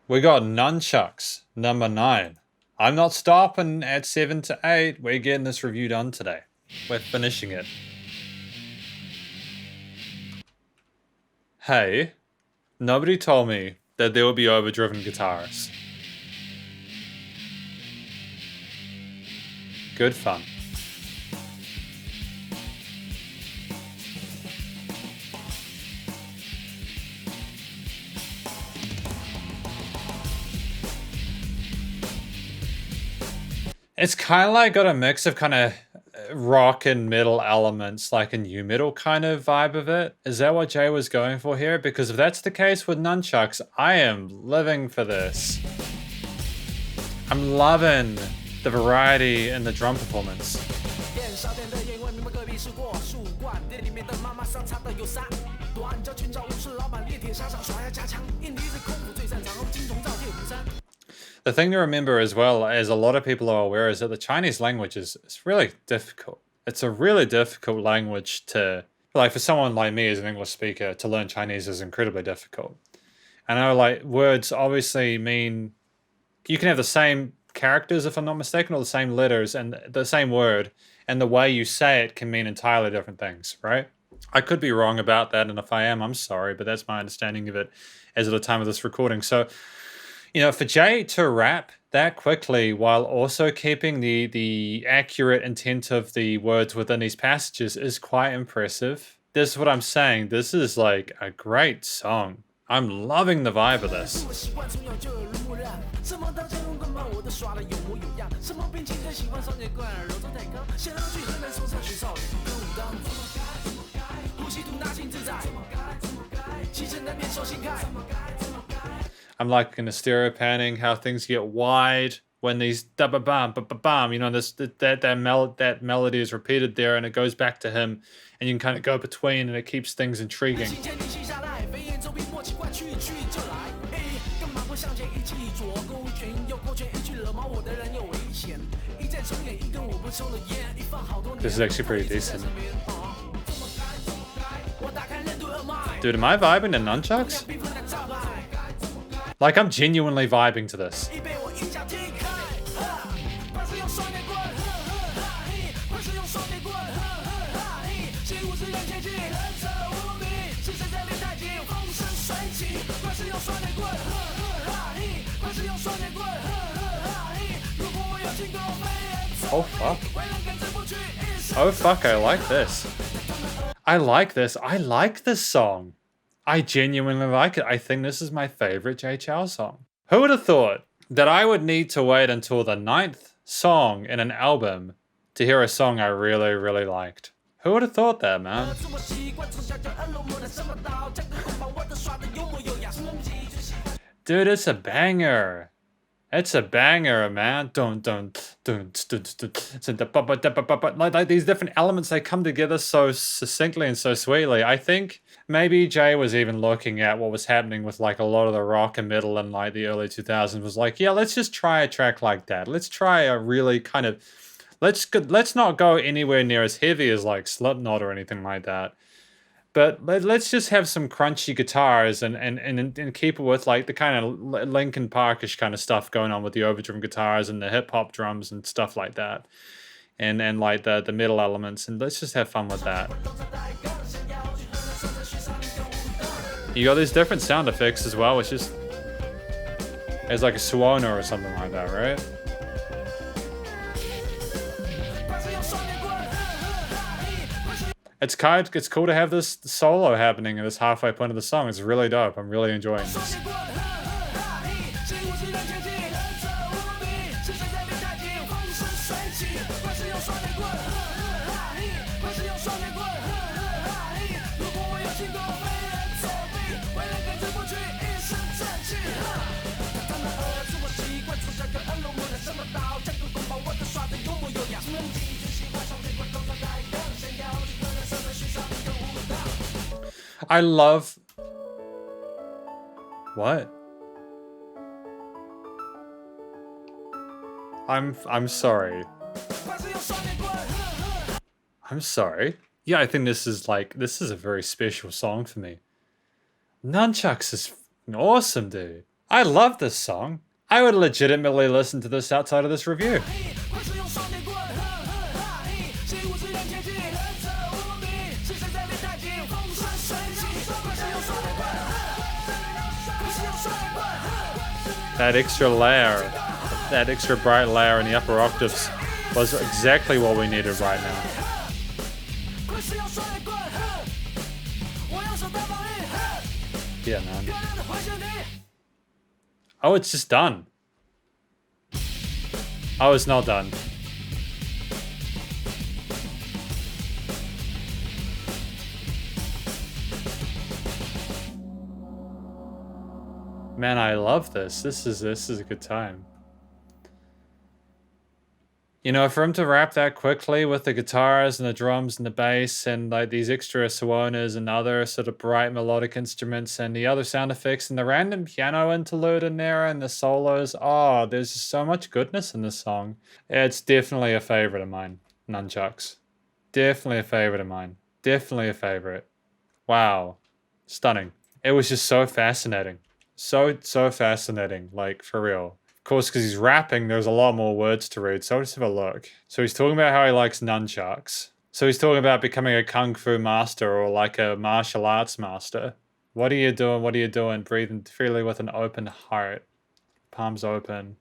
We got Nunchucks, number 9. I'm not stopping at 7 to 8. We're getting this review done today. We're finishing it. Hey, nobody told me that there would be overdriven guitars. Good fun. It's kind of like got a mix of kind of rock and metal elements, like a new metal kind of vibe of it. Is that what Jay was going for here? Because if that's the case with Nunchucks, I am living for this. I'm loving the variety in the drum performance. The thing to remember as well, as a lot of people are aware, is that the Chinese language is really difficult. It's a really difficult language to, like, for someone like me as an English speaker, to learn Chinese is incredibly difficult. I know, like, words obviously mean, you can have the same characters, if I'm not mistaken, or the same letters and the same word, and the way you say it can mean entirely different things, right? I could be wrong about that, and if I am, I'm sorry, but that's my understanding of it as of the time of this recording. So, you know, for Jay to rap that quickly while also keeping the accurate intent of the words within these passages is quite impressive. This is what I'm saying. This is like a great song. I'm loving the vibe of this. I'm like in the stereo panning how things get wide when these da ba bam ba ba bam, you know, that melody is repeated there and it goes back to him and you can kind of go between and it keeps things intriguing. This is actually pretty decent. Dude, am I vibing to Nunchucks? Like, I'm genuinely vibing to this. Oh fuck. Oh fuck, I like this. I like this. I like this song. I genuinely like it. I think this is my favorite Jay Chou song. Who would have thought that I would need to wait until the 9th song in an album to hear a song I really, really liked? Who would have thought that, man? Dude, it's a banger. It's a banger, man. Like these different elements, they come together so succinctly and so sweetly. I think maybe Jay was even looking at what was happening with like a lot of the rock and metal in like the early 2000s. Was like, yeah, let's just try a track like that. Let's try a really kind of, let's not go anywhere near as heavy as like Slipknot or anything like that. But let's just have some crunchy guitars and keep it with like the kind of Linkin Parkish kind of stuff going on with the overdriven guitars and the hip hop drums and stuff like that, and like the metal elements, and let's just have fun with that. You got these different sound effects as well, which is it's like a Suona or something like that, right? It's cool to have this solo happening at this halfway point of the song. It's really dope. I'm really enjoying this. I love... What? I'm sorry. I'm sorry. Yeah, I think this is a very special song for me. Nunchucks is awesome, dude. I love this song. I would legitimately listen to this outside of this review. That extra layer, that extra bright layer in the upper octaves was exactly what we needed right now. Yeah, man. Oh, it's just done. Oh, it's not done. Man, I love this. This is a good time. You know, for him to rap that quickly with the guitars and the drums and the bass and like these extra sawonas and other sort of bright melodic instruments and the other sound effects and the random piano interlude in there and the solos. Oh, there's just so much goodness in this song. It's definitely a favorite of mine, Nunchucks. Definitely a favorite of mine. Definitely a favorite. Wow. Stunning. It was just so fascinating. So fascinating, like for real. Of course, because he's rapping, there's a lot more words to read, so let's have a look. So he's talking about how he likes nunchucks. So he's talking about becoming a kung fu master or like a martial arts master. What are you doing? What are you doing? Breathing freely with an open heart. Palms open.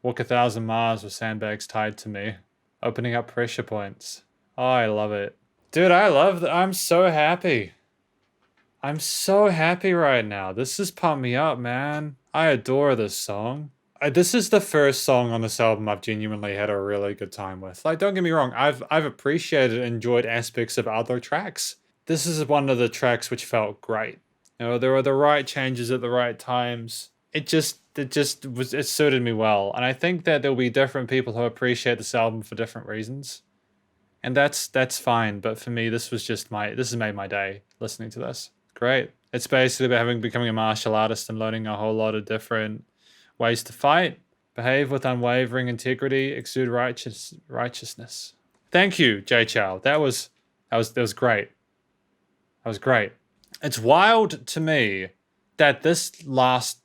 Walk 1,000 miles with sandbags tied to me. Opening up pressure points. Oh, I love it. Dude, I love that. I'm so happy. I'm so happy right now. This has pumped me up, man. I adore this song. This is the first song on this album I've genuinely had a really good time with. Like, don't get me wrong, I've appreciated and enjoyed aspects of other tracks. This is one of the tracks which felt great. You know, there were the right changes at the right times. It suited me well. And I think that there'll be different people who appreciate this album for different reasons. And that's fine. But for me, this has made my day listening to this. Great. It's basically about becoming a martial artist and learning a whole lot of different ways to fight, behave with unwavering integrity, exude righteousness. Thank you, Jay Chou. That was great. That was great. It's wild to me that this last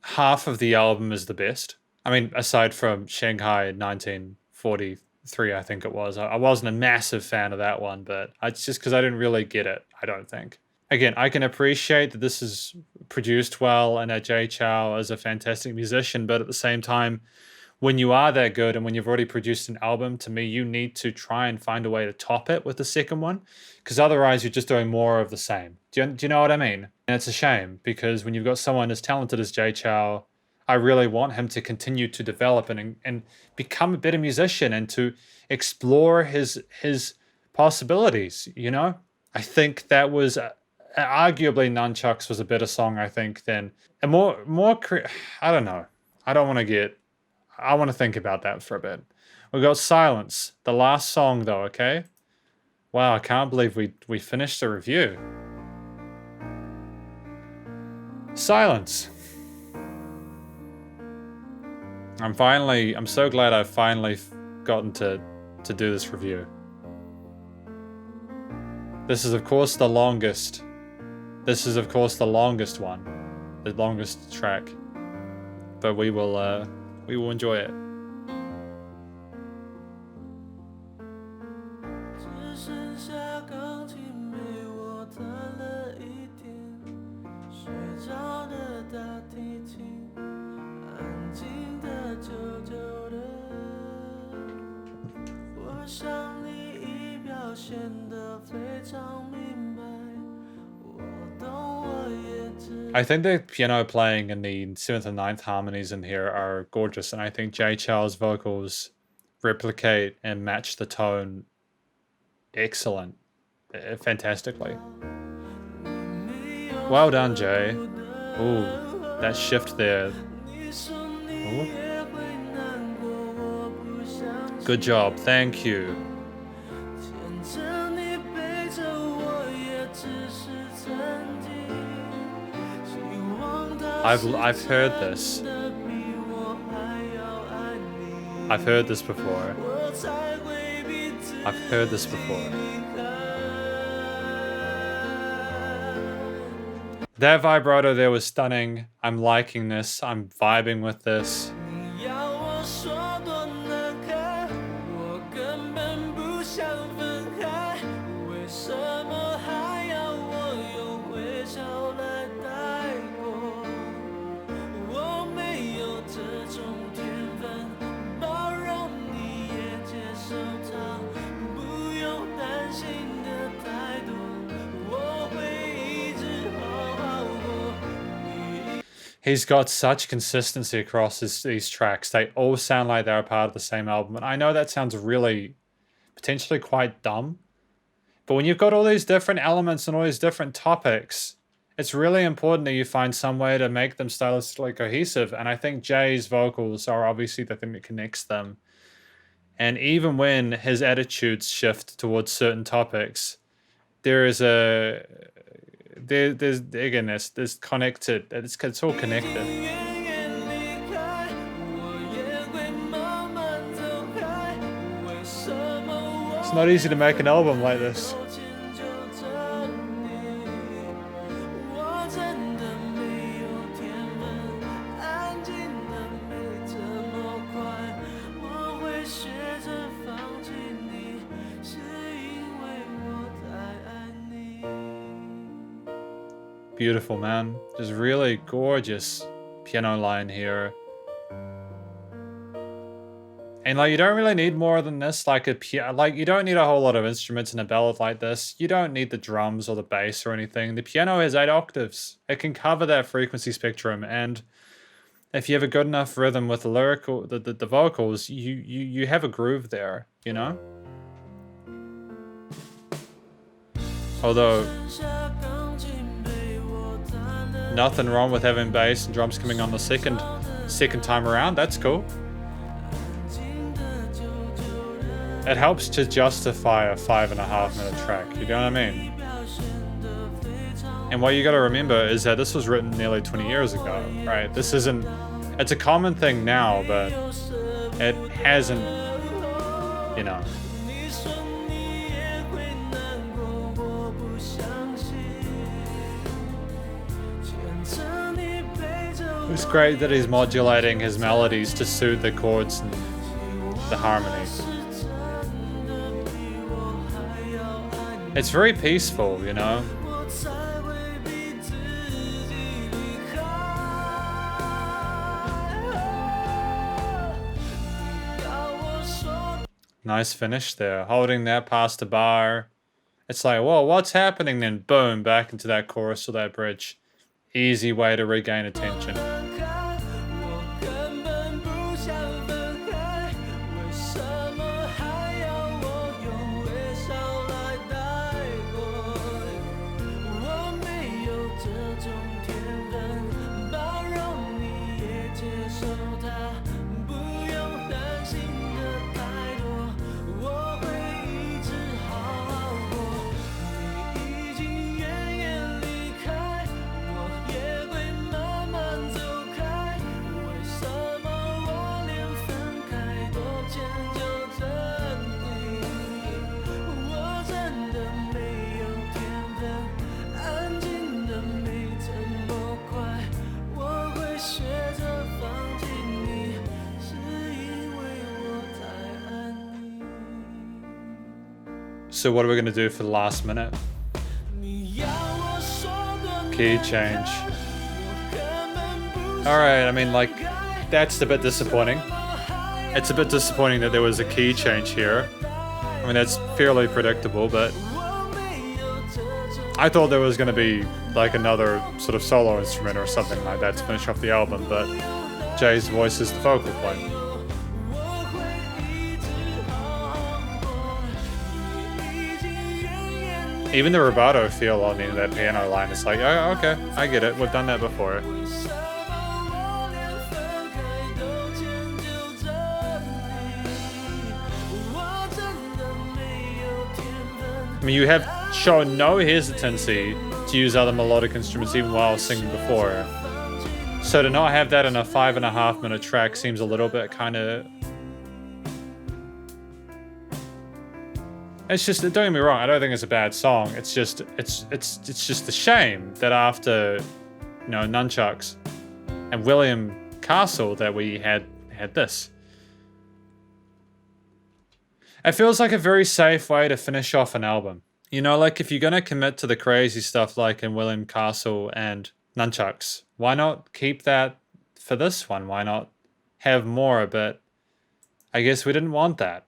half of the album is the best. I mean, aside from Shanghai 1943, I think it was. I wasn't a massive fan of that one, but it's just because I didn't really get it, I don't think. Again, I can appreciate that this is produced well and that Jay Chou is a fantastic musician, but at the same time, when you are that good and when you've already produced an album, to me, you need to try and find a way to top it with the second one, because otherwise you're just doing more of the same. Do you know what I mean? And it's a shame, because when you've got someone as talented as Jay Chou, I really want him to continue to develop and become a better musician and to explore his possibilities, you know? I think that was... arguably Nunchucks was a better song, I think, than a I don't know. I want to think about that for a bit. We got Silence, the last song though, okay? Wow, I can't believe we finished the review. Silence. I'm so glad I've finally gotten to do this review. This is of course the longest. This is, of course, the longest one, the longest track, but we will enjoy it. I think the piano playing and the 7th and 9th harmonies in here are gorgeous, and I think Jay Chou's vocals replicate and match the tone fantastically. Well done, Jay. Ooh, that shift there. Ooh. Good job, thank you. I've heard this. I've heard this before. I've heard this before. That vibrato there was stunning. I'm liking this. I'm vibing with this. He's got such consistency across these tracks. They all sound like they're a part of the same album. And I know that sounds really, potentially quite dumb. But when you've got all these different elements and all these different topics, it's really important that you find some way to make them stylistically cohesive. And I think Jay's vocals are obviously the thing that connects them. And even when his attitudes shift towards certain topics, there's again, there's connected. It's all connected. It's not easy to make an album like this. Beautiful, man. Just really gorgeous piano line here. And like, you don't really need more than this. Like you don't need a whole lot of instruments in a ballad like this. You don't need the drums or the bass or anything. The piano has 8 octaves. It can cover that frequency spectrum, and if you have a good enough rhythm with the lyrical, the vocals, you have a groove there, you know? Although nothing wrong with having bass and drums coming on the second time around. That's cool. It helps to justify a 5.5 minute track. You know what I mean? And what you got to remember is that this was written nearly 20 years ago, right? This isn't. It's a common thing now, but it hasn't. You know. It's great that he's modulating his melodies to suit the chords and the harmonies. It's very peaceful, you know? Nice finish there, holding that past the bar. It's like, whoa, what's happening? Then boom, back into that chorus or that bridge. Easy way to regain attention. So what are we going to do for the last minute? Key change. Alright, I mean, like, that's a bit disappointing. It's a bit disappointing that there was a key change here. I mean, that's fairly predictable, but I thought there was going to be, like, another sort of solo instrument or something like that to finish off the album, but Jay's voice is the focal point. Even the rubato feel on the end of that piano line is like, oh, okay, I get it. We've done that before. I mean, you have shown no hesitancy to use other melodic instruments even while singing before. So to not have that in a 5.5 minute track seems a little bit kind of... It's just, don't get me wrong, I don't think it's a bad song. It's just a shame that after, Nunchucks and William Castle that we had this. It feels like a very safe way to finish off an album. Like if you're gonna commit to the crazy stuff like in William Castle and Nunchucks, why not keep that for this one? Why not have more? But I guess we didn't want that.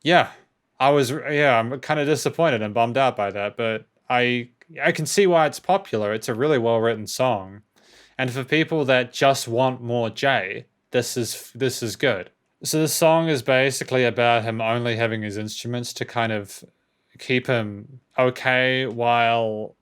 Yeah, I'm kind of disappointed and bummed out by that, but I can see why it's popular. It's a really well-written song. And for people that just want more Jay, this is good. So this song is basically about him only having his instruments to kind of keep him okay while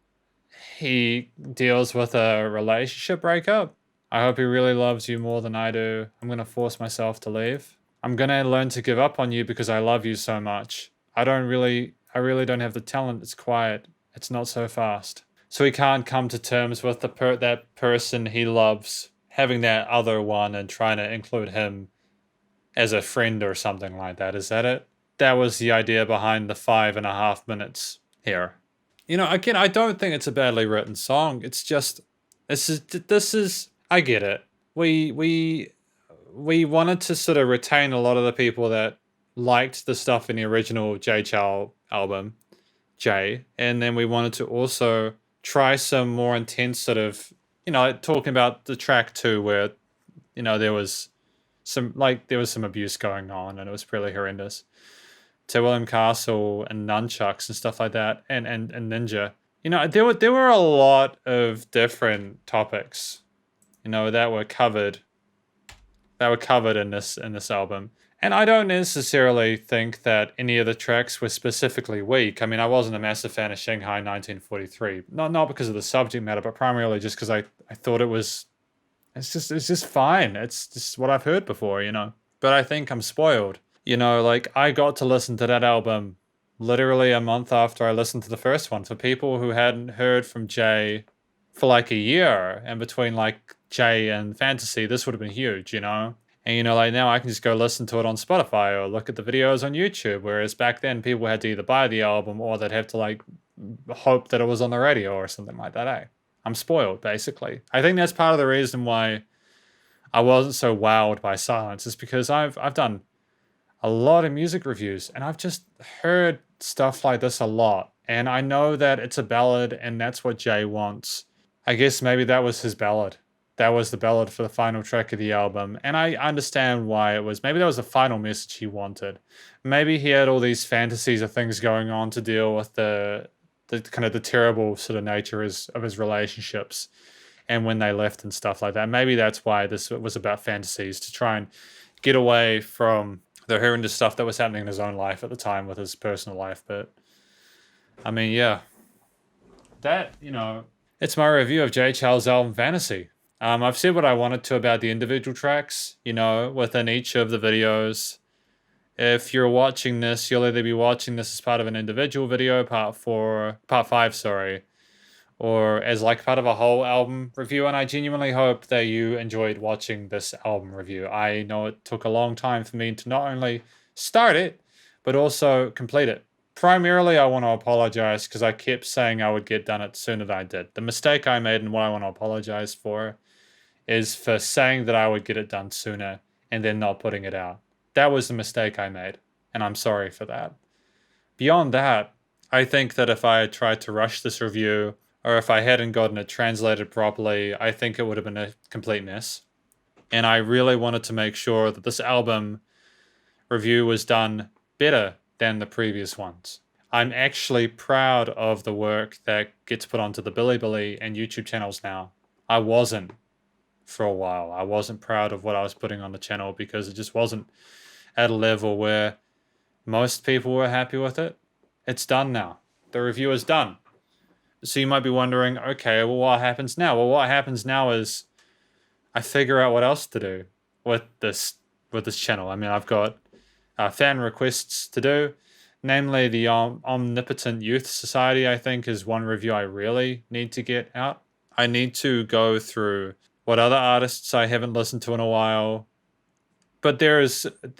he deals with a relationship breakup. I hope he really loves you more than I do. I'm going to force myself to leave. I'm going to learn to give up on you because I love you so much. I really don't have the talent. It's quiet. It's not so fast. So he can't come to terms with that person he loves, having that other one and trying to include him as a friend or something like that. Is that it? That was the idea behind the 5.5 minutes here. Again, I don't think it's a badly written song. It's just, this is, I get it. We wanted to sort of retain a lot of the people that liked the stuff in the original Jay Chou album, Jay, and then we wanted to also try some more intense sort of, talking about the track 2 where, there was some abuse going on and it was really horrendous, to William Castle and Nunchucks and stuff like that, and Ninja. There were a lot of different topics, that were covered in this album. And I don't necessarily think that any of the tracks were specifically weak. I mean, I wasn't a massive fan of Shanghai 1943. Not because of the subject matter, but primarily just because I thought it's just fine. It's just what I've heard before, But I think I'm spoiled. Like I got to listen to that album literally a month after I listened to the first one. For people who hadn't heard from Jay for like a year, and between like Jay and Fantasy, this would have been huge, And like now I can just go listen to it on Spotify or look at the videos on YouTube. Whereas back then people had to either buy the album or they'd have to like hope that it was on the radio or something like that, eh? I'm spoiled, basically. I think that's part of the reason why I wasn't so wowed by Silence, is because I've done a lot of music reviews and I've just heard stuff like this a lot. And I know that it's a ballad and that's what Jay wants. I guess maybe that was his ballad. That was the ballad for the final track of the album. And I understand why it was. Maybe that was the final message he wanted. Maybe he had all these fantasies of things going on to deal with the kind of the terrible sort of nature of his relationships and when they left and stuff like that. Maybe that's why this was about fantasies, to try and get away from the horrendous stuff that was happening in his own life at the time with his personal life. But I mean, yeah, that, it's my review of Jay Chou's album Fantasy. I've said what I wanted to about the individual tracks, within each of the videos. If you're watching this, you'll either be watching this as part of an individual video, part 5, sorry, or as like part of a whole album review. And I genuinely hope that you enjoyed watching this album review. I know it took a long time for me to not only start it, but also complete it. Primarily, I want to apologize because I kept saying I would get done it sooner than I did. The mistake I made and what I want to apologize for is for saying that I would get it done sooner and then not putting it out. That was the mistake I made, and I'm sorry for that. Beyond that, I think that if I had tried to rush this review, or if I hadn't gotten it translated properly, I think it would have been a complete mess. And I really wanted to make sure that this album review was done better than the previous ones. I'm actually proud of the work that gets put onto the Bilibili and YouTube channels now. I wasn't for a while. I wasn't proud of what I was putting on the channel because it just wasn't at a level where most people were happy with it. It's done now. The review is done. So you might be wondering, okay, well, what happens now? Well, what happens now is I figure out what else to do with this channel. I mean, I've got fan requests to do, namely the Omnipotent Youth Society, I think, is one review I really need to get out. I need to go through what other artists I haven't listened to in a while But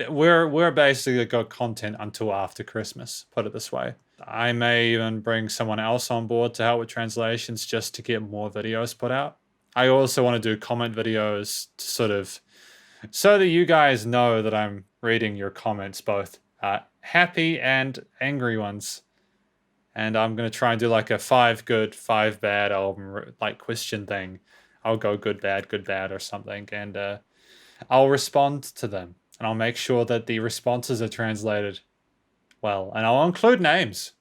we're basically got content until after Christmas, put it this way. I may even bring someone else on board to help with translations just to get more videos put out. I also want to do comment videos to sort of so that you guys know that I'm reading your comments, both happy and angry ones. And I'm going to try and do like a 5 good, 5 bad album like question thing. I'll go good, bad, or something. And I'll respond to them. And I'll make sure that the responses are translated well. And I'll include names.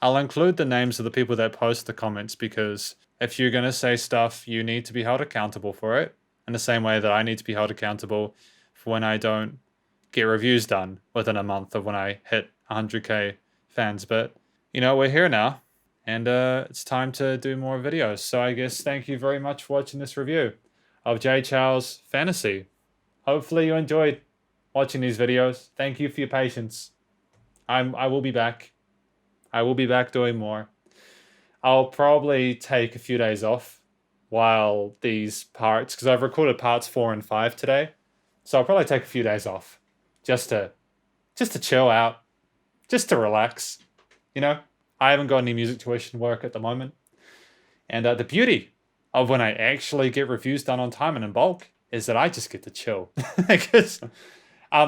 I'll include the names of the people that post the comments, because if you're going to say stuff, you need to be held accountable for it. In the same way that I need to be held accountable for when I don't get reviews done within a month of when I hit 100k fans. But, you know, we're here now, and it's time to do more videos. So I guess thank you very much for watching this review of Jay Chou's Fantasy. Hopefully you enjoyed watching these videos. Thank you for your patience. I will be back. I will be back doing more. I'll probably take a few days off while these parts, because I've recorded parts 4 and 5 today, so I'll probably take a few days off just to chill out, just to relax. You know, I haven't got any music tuition work at the moment, and the beauty of when I actually get reviews done on time and in bulk is that I just get to chill, because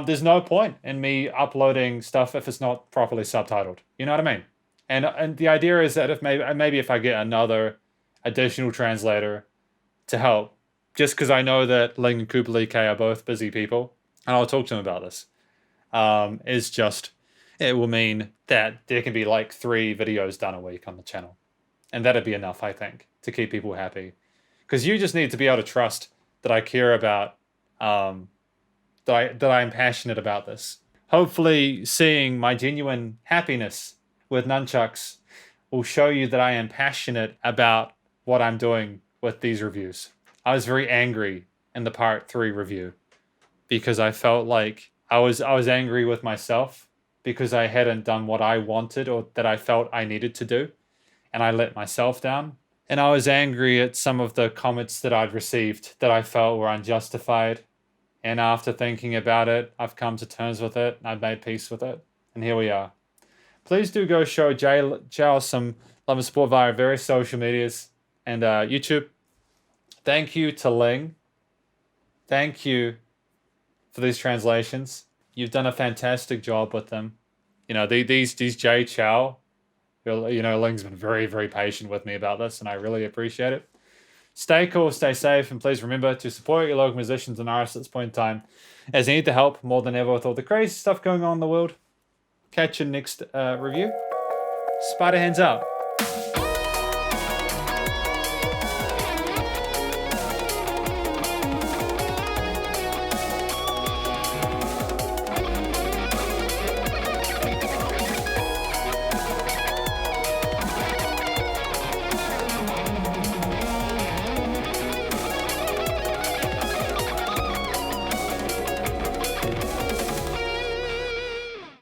there's no point in me uploading stuff if it's not properly subtitled. You know what I mean? And the idea is that if maybe if I get another additional translator to help, just because I know that Ling and Kublai K are both busy people, and I'll talk to them about this, is just, it will mean that there can be like 3 videos done a week on the channel. And that'd be enough, I think, to keep people happy. Because you just need to be able to trust that I care about, that I'm passionate about this. Hopefully seeing my genuine happiness with Nunchucks will show you that I am passionate about what I'm doing with these reviews. I was very angry in the part 3 review because I felt like I was angry with myself because I hadn't done what I wanted or that I felt I needed to do, and I let myself down. And I was angry at some of the comments that I'd received that I felt were unjustified. And after thinking about it, I've come to terms with it. I've made peace with it. And here we are. Please do go show Jay Chou some love and support via various social medias and YouTube. Thank you to Ling. Thank you for these translations. You've done a fantastic job with them. You know, these Jay Chou, you know, Ling's been very, very patient with me about this, and I really appreciate it. Stay cool, stay safe, and please remember to support your local musicians and artists at this point in time, as they need the help more than ever with all the crazy stuff going on in the world. Catch you next review. Spider hands out.